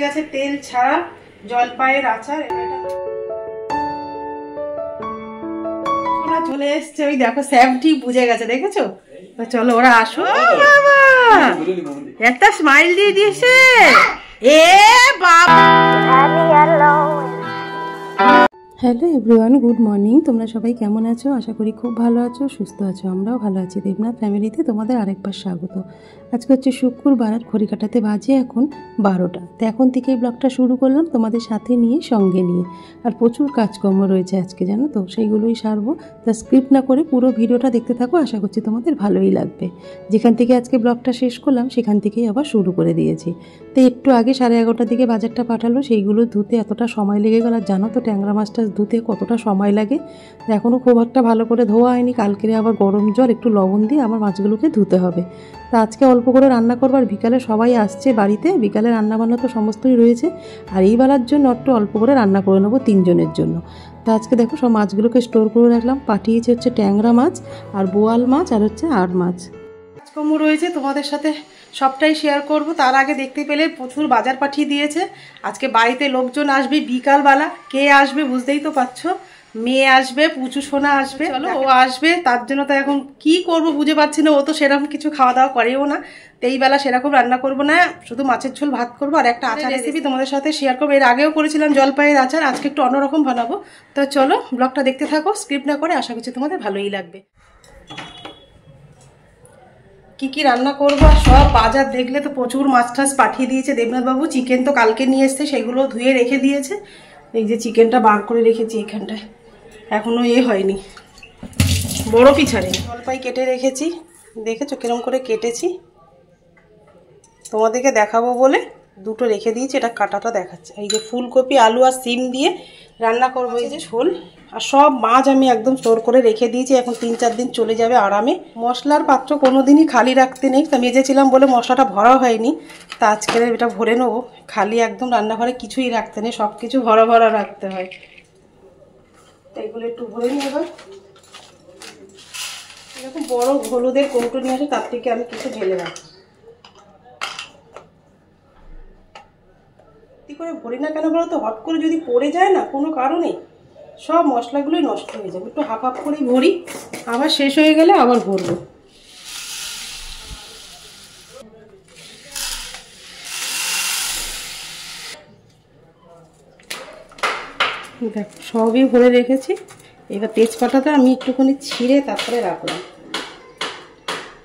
গেছে তেল ছাড়া জলপাইয়ের আচার। চলে এসছে, ওই দেখো স্যাম ঠিক বুঝে গেছে, দেখেছো? চলো ওরা আসো। একটা স্মাইল দিয়ে দিয়েছে। এ বাবা, হ্যালো এভরিওয়ান, গুড মর্নিং। তোমরা সবাই কেমন আছো? আশা করি খুব ভালো আছো, সুস্থ আছো। আমরাও ভালো আছি। দেবনাথ ফ্যামিলিতে তোমাদের আরেকবার স্বাগত। আজকে হচ্ছে শুক্রবার, আর ঘড়ি কাটাতে বাজে এখন 12টা। তো এখন থেকেই ব্লগটা শুরু করলাম তোমাদের সাথে নিয়ে, সঙ্গে নিয়ে। আর প্রচুর কাজকর্ম রয়েছে আজকে, জানো তো, সেইগুলোই সারবো। তা স্ক্রিপ্ট না করে পুরো ভিডিওটা দেখতে থাকো, আশা করছি তোমাদের ভালোই লাগবে। যেখান থেকে আজকে ব্লগটা শেষ করলাম সেখান থেকেই আবার শুরু করে দিয়েছি। তো একটু আগে 11:30টার দিকে বাজারটা পাঠালো, সেইগুলো ধুতে এতটা সময় লেগে গেল। আর জানো তো ট্যাংরা মাছটা ধুতে কতটা সময় লাগে। এখনও খুব একটা ভালো করে ধোয়া হয়নি। কালকেরে আবার গরম জল একটু লবণ দিয়ে আমার মাছগুলোকে ধুতে হবে। তা আজকে অল্প করে রান্না করবো, আর বিকালে সবাই আসছে বাড়িতে। বিকালে রান্নাবান্না তো সমস্তই রয়েছে, আর এই বেলার জন্য একটু অল্প করে রান্না করে নেবো 3 জনের জন্য। তা আজকে দেখো সব মাছগুলোকে স্টোর করে রাখলাম। পাঠিয়েছে হচ্ছে ট্যাংরা মাছ, আর বোয়াল মাছ, আর হচ্ছে আড় মাছ। কাজকর্ম রয়েছে, তোমাদের সাথে সবটাই শেয়ার করব। তার আগে দেখতে পেলে প্রচুর বাজার পাঠিয়ে দিয়েছে। আজকে বাড়িতে লোকজন আসবে বিকালবেলা। কে আসবে বুঝতেই তো পারছো। মেয়ে আসবে, পুচু সোনা আসবে, চলো ও আসবে। তার জন্য তো এখন কি করব বুঝে পাচ্ছি না। ও তো সেরকম কিছু খাওয়া দাওয়া করেও না। তো এই বেলা সেরকম রান্না করব না, শুধু মাছের ঝোল ভাত করবো, আর একটা আচার রেসিপি তোমাদের সাথে শেয়ার করবো। এর আগেও করেছিলাম জলপাইয়ের আচার, আজকে একটু অন্যরকম বানাবো। তো চলো ব্লগটা দেখতে থাকো, স্ক্রিপ্ট না করে। আশা করছি তোমাদের ভালোই লাগবে। কি কি রান্না করবো, আর সব বাজার দেখলে তো প্রচুর মাছ টাছ পাঠিয়ে দিয়েছে দেবনাথবাবু। চিকেন তো কালকে নিয়ে এসছে, সেগুলো ধুয়ে রেখে দিয়েছে। এই যে চিকেনটা বার করে রেখেছি এখানটায়, এখনো হয়নি, বড় পিছারে। জলপাই কেটে রেখেছি, দেখেছো কিরম করে কেটেছি। তোমাদেরকে দেখাবো বলে দুটো রেখে দিয়েছি, এটা কাটাটা দেখাচ্ছে। এই যে ফুলকপি, আলু আর সিম দিয়ে রান্না করবো এই যে ঝোল। আর সব মাছ আমি একদম স্টোর করে রেখে দিয়েছি, এখন 3-4 দিন চলে যাবে আরামে। মশলার পাত্র কোনো দিনই খালি রাখতে নেই। তা মেজেছিলাম বলে মশলাটা ভরা হয়নি, তা আজকের এটা ভরে নেবো। খালি একদম রান্নাঘরে কিছুই রাখতে নেই, সব কিছু ভরা ভরা রাখতে হয়। তাই এগুলো একটু ভরে নিই। এবার এরকম বড় হলুদের কৌটো নিয়ে আসে, তার থেকে আমি কিছু ঢেলে রাখি। করে ভরি না কেন বলো তো, হট করে যদি পড়ে যায় না কোনো কারণে, সব মশলাগুলোই নষ্ট হয়ে যাবে। একটু হাফ হাফ করেই ভরি, আবার শেষ হয়ে গেলে আবার ভরবো। দেখো সবই ভরে রেখেছি। এবার তেজপাতাটা আমি একটুখানি ছিঁড়ে তারপরে রাখলাম।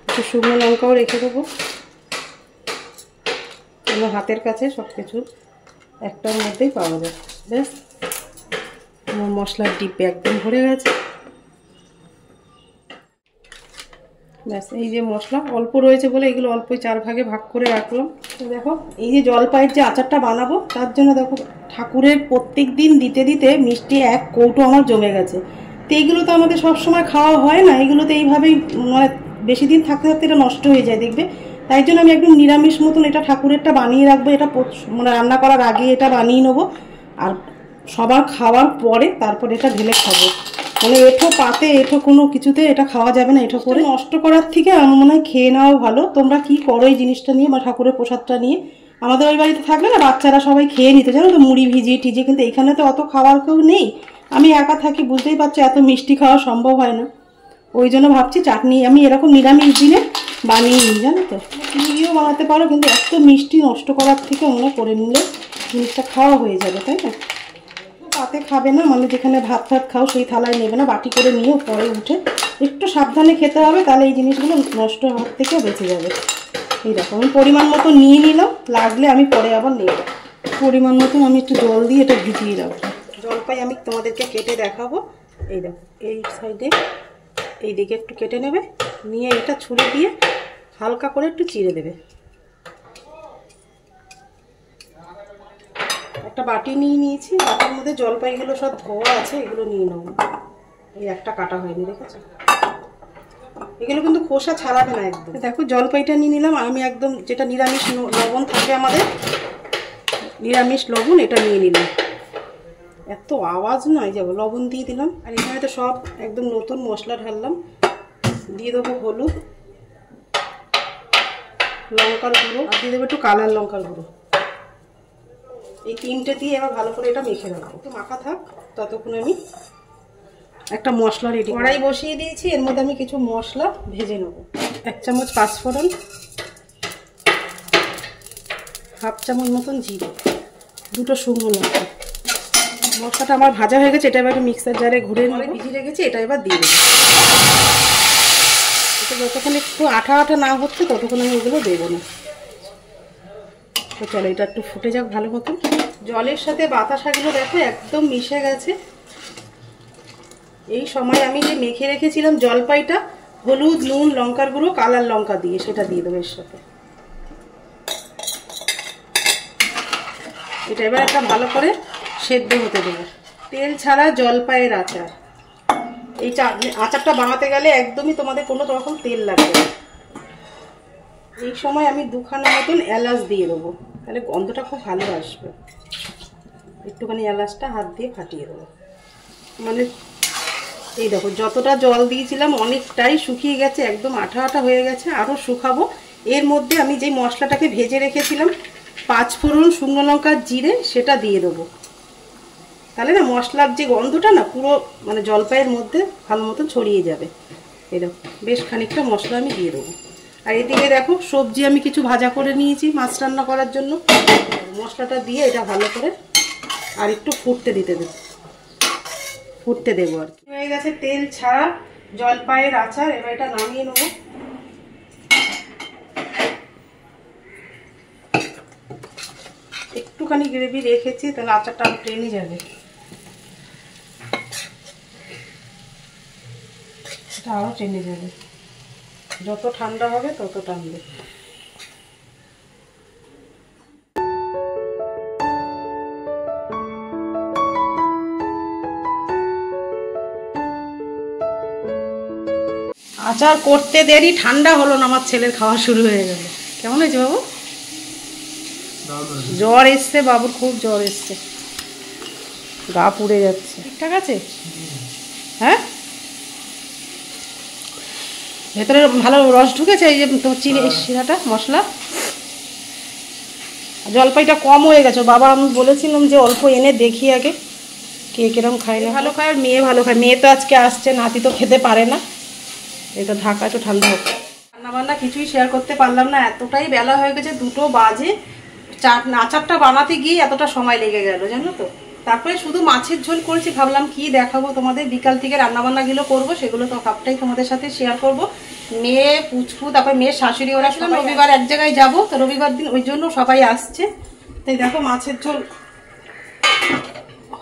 একটু শুকনো লঙ্কাও রেখে দেবো। আমার হাতের কাছে সব কিছু একটার মধ্যেই পাওয়া যায়। ব্যাস, আমার মশলার ডিব্বে একদম ভরে গেছে। ব্যাস, এই যে মশলা অল্প রয়েছে বলে এগুলো অল্পই 4 ভাগে ভাগ করে রাখলাম। তো দেখো এই যে জলপাইয়ের যে আচারটা বানাবো, তার জন্য দেখো ঠাকুরের প্রত্যেক দিন দিতে দিতে মিষ্টি 1 কৌটো আমার জমে গেছে। তো এইগুলো তো আমাদের সবসময় খাওয়া হয় না, এগুলো তো এইভাবেই মানে বেশি দিন থাকতে থাকতে এটা নষ্ট হয়ে যায় দেখবে। তাই জন্য আমি একদম নিরামিষ মতন এটা ঠাকুরেরটা বানিয়ে রাখবো। এটা মানে রান্না করার আগে এটা বানিয়ে নেবো, আর সবার খাওয়ার পরে তারপর এটা ঢেলে খাবো। মানে এঁঠো পাতে এঁঠো কোনো কিছুতে এটা খাওয়া যাবে না। এঁঠো করে নষ্ট করার থেকে আমার মনে হয় খেয়ে নেওয়া ভালো। তোমরা কি করো এই জিনিসটা নিয়ে বা ঠাকুরের প্রসাদটা নিয়ে? আমাদের ওই বাড়িতে থাকলে না বাচ্চারা সবাই খেয়ে নিত, জানো তো, মুড়ি ভিজিয়ে টিজিয়ে। কিন্তু এখানে তো অত খাওয়ার কেউ নেই, আমি একা থাকি, বুঝতেই পারছো, এত মিষ্টি খাওয়া সম্ভব হয় না। ওই জন্য ভাবছি চাটনি আমি এরকম নিরামিষ দিনে বানিয়ে নিই, জানো তো। চিনিও বানাতে পারো, কিন্তু এত মিষ্টি নষ্ট করার থেকে মনে করে নিলে জিনিসটা খাওয়া হয়ে যাবে, তাই না? পাতে খাবে না, মানে যেখানে ভাত ভাত খাও সেই থালায় নেবে না, বাটি করে নিয়ে পরে উঠে একটু সাবধানে খেতে হবে, তাহলে এই জিনিসগুলো নষ্ট হওয়ার থেকে বেঁচে যাবে। এই দেখো আমি পরিমাণ মতো নিয়ে নিলাম, লাগলে আমি পরে আবার নেব। পরিমাণ মতন আমি একটু জল দিয়ে এটা ভিজিয়ে রাখবো। জলপাই আমি তোমাদেরকে কেটে দেখাবো। এই দেখো এই সাইডে এই দিকে একটু কেটে নেবে, নিয়ে এটা ছুরি দিয়ে হালকা করে একটু চিড়ে দেবে। একটা বাটি নিয়ে নিয়েছি, বাটির মধ্যে জলপাইগুলো সব ধোয়া আছে, এগুলো নিয়ে নেবো। এই একটা কাটা হয়নি, দেখেছো? এগুলো কিন্তু খোসা ছাড়াবে না একদম। দেখো জলপাইটা নিয়ে নিলাম আমি, একদম যেটা নিরামিষ লবণ থাকে আমাদের, নিরামিষ লবণ এটা নিয়ে নিলাম। এত আওয়াজ নয়, যাবো লবণ দিয়ে দিলাম। আর এখানে তো সব একদম নতুন মশলা ঢাললাম। দিয়ে দেবো হলুদ, লঙ্কার গুঁড়ো, আর দিয়ে দেবো একটু কালার লঙ্কার গুঁড়ো। এই 3টে দিয়ে এবার ভালো করে এটা মেখে রাখবো। একটু মাখা থাক, ততক্ষণ আমি একটা মশলা রেডি। কড়াই বসিয়ে দিয়েছি, এর মধ্যে আমি কিছু মশলা ভেজে নেব। 1 চামচ পাঁচফোড়ন, 1/2 চামচ মতন জিরে, 2টো শুকনো লঙ্কা। মশলাটা আমার ভাজা হয়ে গেছে, এটা এবার মিক্সার জারে ঘুরে নিয়ে ভিজিয়ে রেখেছি, এটা এবার দিয়ে দেবো। এটা যতক্ষণ একটু আঠা আঠা না হচ্ছে ততক্ষণ আমি ওগুলো দেবো না। তো চলো এটা একটু ফুটে যাক ভালো মতন। জলের সাথে বাতাসাগুলো দেখো একদম মিশে গেছে। এই সময় আমি যে মেখে রেখেছিলাম জলপাইটা, হলুদ, নুন, লঙ্কার গুঁড়ো, কালার লঙ্কা দিয়ে সেটা দিয়ে দেবো এর সাথে। এটা এবার একটা ভালো করে সেদ্ধ হতে দেবো। তেল ছাড়া জলপাইয়ের আচার, এই আচারটা বানাতে গেলে একদমই তোমাদের কোনো রকম তেল লাগবে না। এই সময় আমি 2খানা মতন এলাচ দিয়ে দেবো, তাহলে গন্ধটা খুব ভালো আসবে। একটুখানি এলাচটা হাত দিয়ে ফাটিয়ে দেবো। মানে এই দেখো যতটা জল দিয়েছিলাম অনেকটাই শুকিয়ে গেছে, একদম আঠা আঠা হয়ে গেছে, আরও শুকাবো। এর মধ্যে আমি যে মশলাটাকে ভেজে রেখেছিলাম, পাঁচফোড়ন, শুকনো লঙ্কা, জিরে, সেটা দিয়ে দেবো। তাহলে না মশলার যে গন্ধটা না পুরো মানে জলপাইয়ের মধ্যে ভালো মতন ছড়িয়ে যাবে। এরকম বেশ খানিকটা মশলা আমি দিয়ে দেবো। আর এদিকে দেখো সবজি আমি কিছু ভাজা করে নিয়েছি মাছ রান্না করার জন্য। মশলাটা দিয়ে এটা ভালো করে আর একটু ফুটতে দেবো আর কি। হয়ে গেছে তেল ছাড়া জলপাইয়ের আচার, এবার এটা নামিয়ে নেবো। একটুখানি গ্রেভি রেখেছি, তাহলে আচারটা আরো টেনে যাবে। এটা আরো টেনে যাবে, যত ঠান্ডা হবে তত টানবে। আচার করতে দেরি, ঠান্ডা হলো না, আমার ছেলের খাওয়া শুরু হয়ে গেল। কেমন হয়েছে বাবু? জ্বর এসছে বাবুর, খুব জ্বর এসছে, গা পুড়ে যাচ্ছে। ঠিকঠাক আছে? হ্যাঁ, ভেতরে ভালো রস ঢুকেছে। এই যে তোমার চিনি শিরাটা মশলা, জলপাইটা কম হয়ে গেছে। বাবা আমি বলেছিলাম যে অল্প এনে দেখি আগে কে কিরম খায় না। ভালো খায় আর মেয়ে ভালো খায়। মেয়ে তো আজকে আসছে, নাতি তো খেতে পারে না। এটা ঢাকা একটু ঠান্ডা হোক। রান্নাবান্না কিছুই শেয়ার করতে পারলাম না, এতটাই বেলা হয়ে গেছে, 2টো বাজে। আচারটা বানাতে গিয়ে এতটা সময় লেগে গেল জানো তো। তারপরে শুধু মাছের ঝোল করেছি, ভাবলাম কি দেখাবো তোমাদের। বিকাল থেকে রান্নাবান্নাগুলো করবো, সেগুলো তো সবটাই তোমাদের সাথে শেয়ার করব। মেয়ে, পুচকু, তারপরে মেয়ের শাশুড়ি, ওরা সব রবিবার এক জায়গায় যাবো, তো রবিবার দিন ওই জন্য সবাই আসছে। তাই দেখো মাছের ঝোল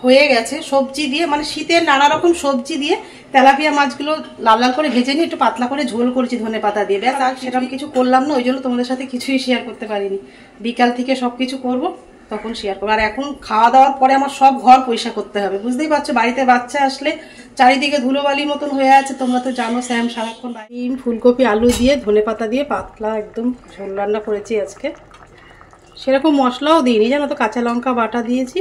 হয়ে গেছে সবজি দিয়ে, মানে শীতের নানা রকম সবজি দিয়ে তেলাপিয়া মাছগুলো লাল লাল করে ভেজে নিয়ে একটু পাতলা করে ঝোল করেছি ধনে পাতা দিয়ে। ব্যাস, আর সেরকম কিছু করলাম না, ওই জন্য তোমাদের সাথে কিছুই শেয়ার করতে পারিনি। বিকাল থেকে সব কিছু করবো, তখন শেয়ার করবো। আর এখন খাওয়া দাওয়ার পরে আমার সব ঘর পরিষ্কার করতে হবে, বুঝতেই পারছো। বাড়িতে বাচ্চা আসলে চারিদিকে ধুলোবালির মতন হয়ে আছে, তোমরা তো জানো। স্যাম সারাক্ষণ ডিম, ফুলকপি, আলু দিয়ে ধনে পাতা দিয়ে পাতলা একদম ঝোল রান্না করেছি আজকে। সেরকম মশলাও দিইনি জানো তো, কাঁচা লঙ্কা বাটা দিয়েছি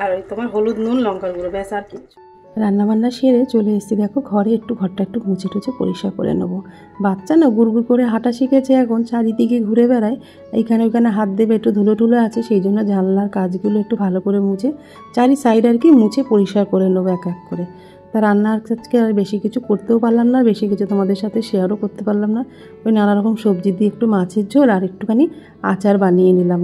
আর ওই তোমার হলুদ, নুন, লঙ্কার গুঁড়ো, ব্যাস আর কিছু। রান্নাবান্না সেরে চলে এসেছি, দেখো ঘরে ঘরটা একটু মুছে টুছে পরিষ্কার করে নেবো। বাচ্চা না গুড়গুড় করে হাঁটা শিখেছে, এখন চারিদিকে ঘুরে বেড়ায়, এইখানে ওইখানে হাত দেবে, একটু ধুলো টুলো আছে, সেই জন্য জানলার কাজগুলো একটু ভালো করে মুছে চারি সাইড আর কি মুছে পরিষ্কার করে নেবো এক এক করে। তা রান্নার আজকে আর বেশি কিছু করতেও পারলাম না, বেশি কিছু তোমাদের সাথে শেয়ারও করতে পারলাম না। ওই নানা রকম সবজি দিয়ে একটু মাছের ঝোল আর একটুখানি আচার বানিয়ে নিলাম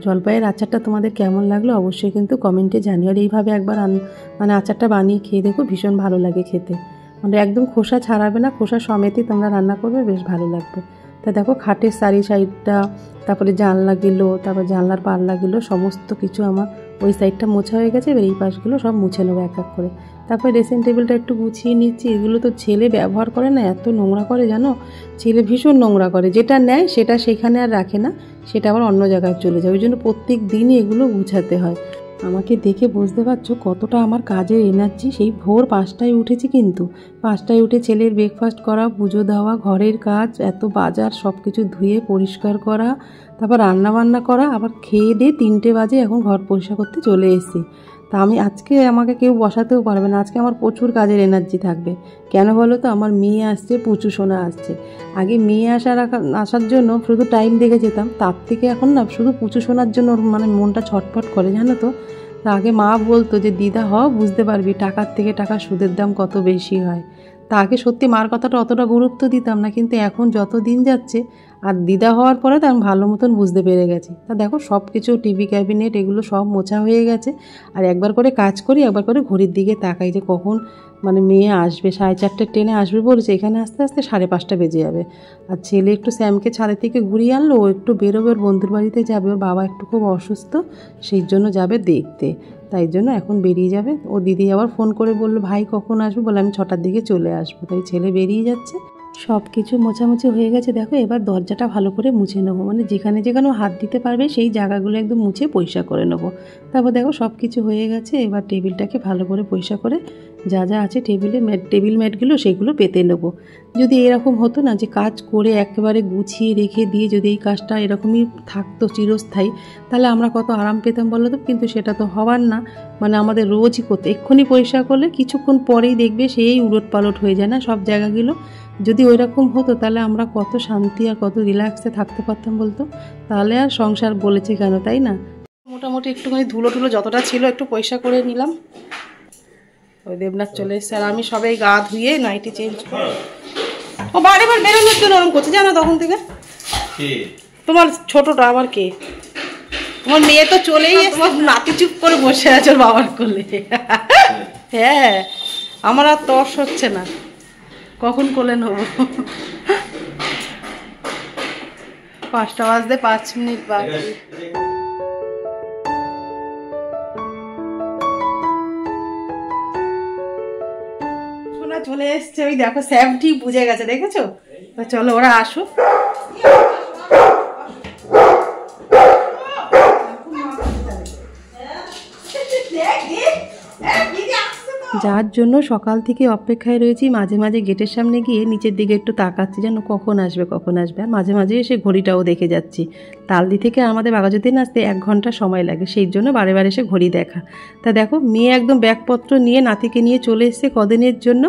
জলপাইয়ের আচারটা তোমাদের কেমন লাগলো অবশ্যই কিন্তু কমেন্টে জানিও। আর এইভাবে একবার মানে আচারটা বানিয়ে খেয়ে দেখো, ভীষণ ভালো লাগে খেতে। মানে একদম খোসা ছাড়াবে না, খোসা সমেতই তোমরা রান্না করবে, বেশ ভালো লাগবে। তা দেখো খাটের চারি সাইডটা, তারপরে জানলাগুলো, তারপর জানলার পাল্লাগুলো সমস্ত কিছু আমার ওই সাইডটা মোছা হয়ে গেছে। এবার এই পাশগুলো সব মুছে নেবো এক এক করে। তারপরে ড্রেসিং টেবিলটা একটু গুছিয়ে নিচ্ছি। এগুলো তো ছেলে ব্যবহার করে না, এত নোংরা করে জানো। ছেলে ভীষণ নোংরা করে, যেটা নেয় সেটা সেখানে আর রাখে না, সেটা আবার অন্য জায়গায় চলে যায়। ওই জন্য প্রত্যেক দিনই এগুলো গুছাতে হয়। আমাকে দেখে বুঝতে পারছো কতটা আমার কাজের এনার্জি। সেই ভোর 5টায় উঠেছি, কিন্তু 5টায় উঠে ছেলের ব্রেকফাস্ট করা, পুজো দেওয়া, ঘরের কাজ, এত বাজার সব কিছু ধুয়ে পরিষ্কার করা, তারপর রান্নাবান্না করা, আবার খেয়ে দিয়ে 3টে বাজে এখন ঘর পরিষ্কার করতে চলে এসেছি। তা আমি আজকে আমাকে কেউ বসাতেও পারবে না, আজকে আমার প্রচুর কাজের এনার্জি থাকবে। কেন বলো তো, আমার মেয়ে আসছে, পুচু সোনা আসছে। আগে মেয়ে আসার জন্য শুধু টাইম দেখে যেতাম, তার থেকে এখন না শুধু পুচু সোনার জন্য মানে মনটা ছটফট করে, জানো তো। তা আগে মা বলতো যে দিদা হ, বুঝতে পারবি টাকার থেকে টাকা সুদের দাম কত বেশি হয়। তা আগে সত্যি মার কথাটা অতটা গুরুত্ব দিতাম না, কিন্তু এখন যত দিন যাচ্ছে আর দিদা হওয়ার পরে তো আমি ভালো মতন বুঝতে পেরে গেছি। তা দেখো সব কিছু টিভি ক্যাবিনেট এগুলো সব মোছা হয়ে গেছে। আর একবার করে কাজ করি, একবার করে ঘড়ির দিকে তাকাই যে কখন মানে মেয়ে আসবে। 4:30 ট্রেনে আসবে বলেছে, এখানে আস্তে আস্তে 5:30 বেজে যাবে। আর ছেলে একটু স্যামকে ছাদের থেকে ঘুরিয়ে আনলো, ও একটু বেরোবে, ওর বন্ধুর বাড়িতে যাবে, ওর বাবা একটু খুব অসুস্থ, সেই জন্য যাবে দেখতে। তাই জন্য এখন বেরিয়ে যাবে। ও দিদি আবার ফোন করে বললো ভাই কখন আসবে, বলে আমি 6টার দিকে চলে আসবো। তাই ছেলে বেরিয়ে যাচ্ছে। সব কিছু মোছামুছি হয়ে গেছে। দেখো এবার দরজাটা ভালো করে মুছে নেবো, মানে যেখানে যেখানে হাত দিতে পারবে সেই জায়গাগুলো একদম মুছে পরিষ্কার করে নেবো। তারপর দেখো সব কিছু হয়ে গেছে। এবার টেবিলটাকে ভালো করে পরিষ্কার করে যা যা আছে টেবিল ম্যাটগুলো সেগুলো পেতে নেবো। যদি এরকম হতো না যে কাজ করে একেবারে গুছিয়ে রেখে দিয়ে যদি এই কাজটা এরকমই থাকতো চিরস্থায়ী, তাহলে আমরা কত আরাম পেতাম বলো তো। কিন্তু সেটা তো হওয়ার না, মানে আমাদের রোজই করতে, এক্ষুনি পরিষ্কার করলে কিছুক্ষণ পরেই দেখবে সেই উলট পালট হয়ে যায় না সব জায়গাগুলো। যদি ওই রকম হতো তাহলে আমরা কত শান্তি আর কত রিল্যাক্সে থাকতে পারতাম বলতো। তাহলে আর সংসার বলেছে কেন, তাই না। মোটামুটি একটুখানি ধুলো যতটা ছিল একটু পরিষ্কার করে নিলাম। ওই দেবনাথ চলে এসছে আর আমি সবাই গা ধুয়ে নাইটি চেঞ্জ করে ও বারে বার বেরোনোর জন্য ওরকম করছে, জানো তখন থেকে। তোমার ছোটটা আবার কে, তোমার মেয়ে তো চলেই তোমার নাতি চুপ করে বসে আছে ওর বাবার কোলে। হ্যাঁ, আমার আর তর্স হচ্ছে না কখন কোলে নেবো। 5টা বাজতে 5 মিনিট বাকি। শোনা চলে এসছে, ওই দেখো স্যাম ঠিক বুঝে গেছে, দেখেছো। তো চলো ওরা আসুক। যার জন্য সকাল থেকে অপেক্ষায় রয়েছি, মাঝে মাঝে গেটের সামনে গিয়ে নিচের দিকে একটু তাকাচ্ছি যেন কখন আসবে। আর মাঝে মাঝে এসে ঘড়িটাও দেখে যাচ্ছি। তালদি থেকে আমাদের বাঘাযতীন আসতে 1 ঘন্টা সময় লাগে, সেই জন্য বারে বারে এসে ঘড়ি দেখা। তা দেখো মেয়ে একদম ব্যাগপত্র নিয়ে নাতিকে নিয়ে চলে এসছে কদিনের জন্য।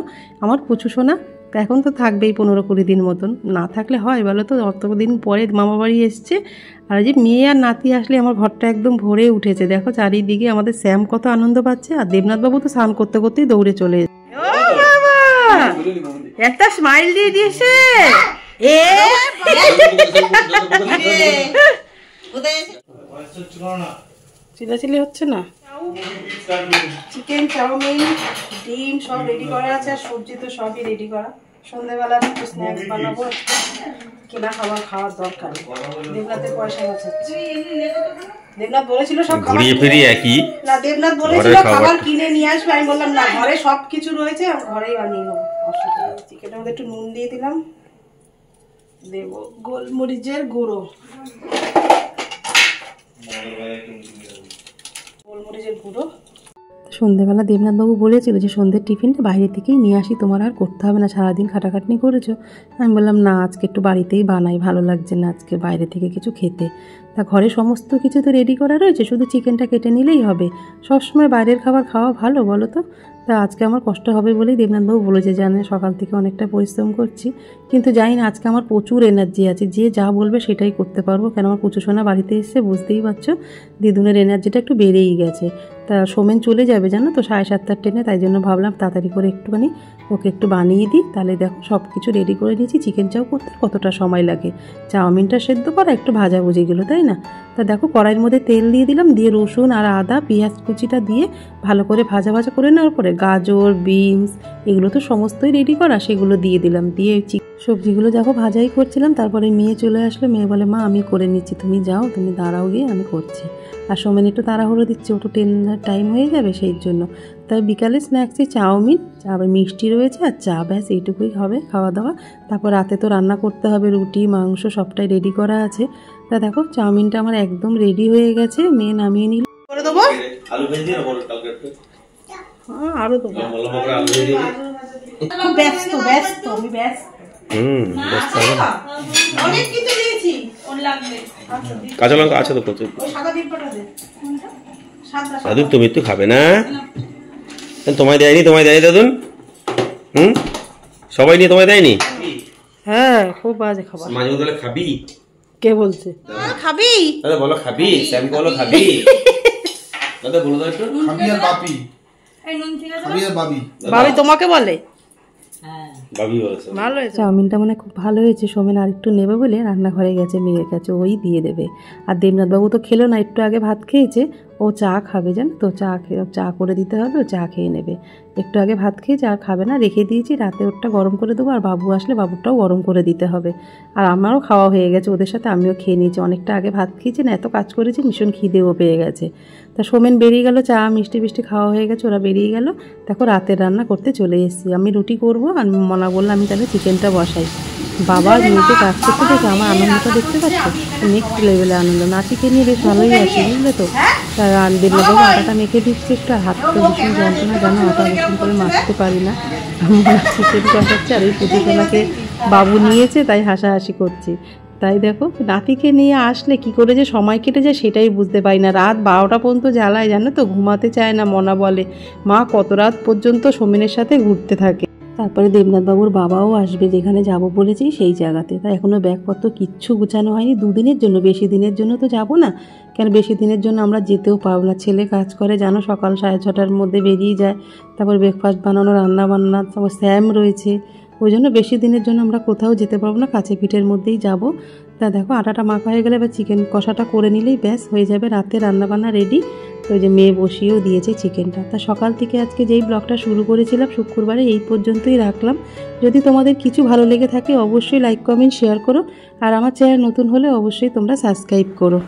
আমার পুচু সোনা এখন তো থাকবেই 15-20 দিন মতন, না থাকলে হয় বলো তো। অতদিন পরে মামা বাড়ি এসছে। আর যে মেয়ে আর নাতি আসলে আমার ঘরটা একদম ভরে উঠেছে। দেখো চারিদিকে আমাদের স্যাম কত আনন্দ পাচ্ছে, আর দেবনাথ বাবু তো স্নান করতে করতেই দৌড়ে চলে এসেছে। ও বাবা, একটা স্মাইল দিয়ে দিয়েছে। চিল্লাচিল্লি হচ্ছে না। চিকেন, চাউমিন, ডিম সব রেডি করা আছে, আর সবজি তো সবই রেডি করা। সন্ধ্যাবেলা একটু স্ন্যাক্স বানাবো, কেনা খাবার খাওয়ার দরকার। দেবনাথের পয়সা বাঁচাচ্ছে। দেবনাথ বলেছিল সব ঘুরিয়ে ফিরিয়ে একই না, দেবনাথ বলেছিল খাবার কিনে নিয়ে আসবে। আমি বললাম না, ঘরে সব কিছু রয়েছে, আমি ঘরেই বানিয়ে নেবো, অসুবিধা নেই। চিকেনের মধ্যে একটু নুন দিয়ে দিলাম, দেব গোলমরিচের গুঁড়ো, সন্ধ্যেবেলা দেবনাথবাবু বলেছিল যে সন্ধ্যের টিফিনটা বাইরে থেকেই নিয়ে আসি, তোমার আর করতে হবে না, সারাদিন খাটাখাটনি করেছো। আমি বললাম না, আজকে একটু বাড়িতেই বানাই, ভালো লাগছে না আজকে বাইরে থেকে কিছু খেতে। তা ঘরে সমস্ত কিছু তো রেডি করা রয়েছে, শুধু চিকেনটা কেটে নিলেই হবে। সবসময় বাইরের খাবার খাওয়া ভালো বলো তো। তা আজকে আমার কষ্ট হবে বলেই দেবনাথবাবু বলেছে, জানে সকাল থেকে অনেকটা পরিশ্রম করছি, কিন্তু জানি না আজকে আমার প্রচুর এনার্জি আছে, যে যা বলবে সেটাই করতে পারবো। কেন আমার পুচু সোনা বাড়িতে এসছে, বুঝতেই পারছো দিদুনের এনার্জিটা একটু বেড়েই গেছে। তা সোমেন চলে যাবে জানো তো 7:30 ট্রেনে, তাই জন্য ভাবলাম তাড়াতাড়ি করে একটুখানি ওকে একটু বানিয়ে দিই। তাহলে দেখো সব কিছু রেডি করে দিয়েছি। চিকেন চাও করতে কতটা সময় লাগে, চাউমিনটা সেদ্ধ করা, একটু ভাজাভুজি গেলো, তাই না। তা দেখো কড়াইয়ের মধ্যে তেল দিয়ে দিলাম, দিয়ে রসুন আর আদা পেঁয়াজ কুচিটা দিয়ে ভালো করে ভাজা করে নেওয়ার পরে গাজর, বিনস এগুলো তো সমস্তই রেডি করা, সেগুলো দিয়ে দিলাম। দিয়ে সবজিগুলো দেখো ভাজাই করছিলাম। তারপরে মেয়ে চলে আসলো, মেয়ে বলে মা আমি করে নিচ্ছি, তুমি যাও, তুমি দাঁড়াও গিয়ে, আমি করছি। আর সোমেন একটু তাড়াহুড়ো দিচ্ছে, ওটা ট্রেনের টাইম হয়ে যাবে সেই জন্য। তাই বিকালে স্ন্যাক্সে চাউমিন, আবার মিষ্টি রয়েছে আর চা, ব্যাস এইটুকুই হবে খাওয়া দাওয়া। তারপর রাতে তো রান্না করতে হবে, রুটি মাংস সবটাই রেডি করা আছে। তা দেখো চাউমিনটা আমার একদম রেডি হয়ে গেছে, মেয়ে নামিয়ে নিল। করে দেবো আলু ভেজে আরো দেবো, ব্যস্ত আমি ব্যস্ত। অনেক কিছু দিয়েছি, ওর লাগবে। কাঁচা লঙ্কা আছে তো, কত সাদা ডিমটা দে, দাদুন তুমি তো খাবে না? তোমায় দেয়নি দাদুন? সবাই নিয়ে তোমায় দেয়নি? হ্যাঁ, খুব বাজে খাবার। মাঝে মধ্যে খাবি? কে বলছে খাবি? দাদা বলো খাবি, স্যাম বলো খাবি। দাদা বলো দাও একটু। খাবি আর বাপি, এই নুন ঠিক আছে, খাবি আর বাবি। বাবি তোমাকে বলে? হ্যাঁ, বাবি বলেছে। ভালো হয়েছে। চাউমিনটা মানে খুব ভালো হয়েছে। সোমেন আরেকটু নেবে বলে রান্নাঘরে গেছে, মেয়ের কাছে, ওই দিয়ে দেবে। আর দেবনাথবাবু তো খেলো না, একটু আগে ভাত খেয়েছে। ও চা খাবে, জানো তো, চা করে দিতে হবে, ও চা খেয়ে নেবে। একটু আগে ভাত খেয়েছে, আর খাবে না, রেখে দিয়েছি। রাতে ওরটা গরম করে দেবো, আর বাবু আসলে বাবুরটাও গরম করে দিতে হবে। আর আমারও খাওয়া হয়ে গেছে, ওদের সাথে আমিও খেয়ে নিয়েছি। অনেকটা আগে ভাত খেয়েছি না, এত কাজ করেছি, ভীষণ খিদেও পেয়ে গেছে। তা সোমেন বেরিয়ে গেল, চা মিষ্টি খাওয়া হয়ে গেছে, ওরা বেরিয়ে গেল। দেখো রাতের রান্না করতে চলে এসেছি। আমি রুটি করবো, আর মনা বললাম আমি তাহলে চিকেনটা বসাই। বাবা মেয়েকে কাজ করতে দেখে আমার আনন্দটা দেখতে পাচ্ছ, নেক্সট লেভেলে আনন্দ। নাতিকে নিয়ে বেশ ভালোই আছে, বুঝলে তো। তার দেবনাথবাবু আটাটা মেখে দিচ্ছে একটু, আর হাতটা ভীষণ যন্ত্রণা, জানো, আটা বেশি করে মাখতে পারি না। চিকেন কষাচ্ছে, আর এই পুজোটাকে বাবু নিয়েছে, তাই হাসাহাসি করছি। তাই দেখো নাতিকে নিয়ে আসলে কি করে যে সময় কেটে যায় সেটাই বুঝতে পারি না। রাত 12টা পর্যন্ত জ্বালায়, জানো তো, ঘুমাতে চায় না। মনা বলে মা কত রাত পর্যন্ত সোমেনের সাথে ঘুরতে থাকে। তারপরে দেবনাথবাবুর বাবাও আসবে, যেখানে যাব বলেছি সেই জায়গাতে। তাই এখনও ব্যাগপত্র কিচ্ছু গুছানো হয়নি। 2 দিনের জন্য, বেশি দিনের জন্য তো যাব না, কেন বেশি দিনের জন্য আমরা যেতেও পারবো না। ছেলে কাজ করে, জানো, সকাল 6:30টার মধ্যে বেরিয়ে যায়। তারপর ব্রেকফাস্ট বানানো, রান্না বান্না, তারপর স্যাম রয়েছে। ওই জন্য বেশি দিনের জন্য আমরা কোথাও যেতে পারবো না, কাছে পিঠের মধ্যেই যাব। তা দেখো আটাটা মাখা হয়ে গেলে এবার চিকেন কষাটা করে নিলেই ব্যাস হয়ে যাবে, রাতে রান্নাবান্না রেডি। তো ওই যে মেয়ে বসিয়েও দিয়েছে চিকেনটা। তা সকাল থেকে আজকে যেই ব্লগটা শুরু করেছিলাম শুক্রবারে, এই পর্যন্তই রাখলাম। যদি তোমাদের কিছু ভালো লেগে থাকে অবশ্যই লাইক কমেন্ট শেয়ার করো, আর আমার চ্যানেল নতুন হলে অবশ্যই তোমরা সাবস্ক্রাইব করো।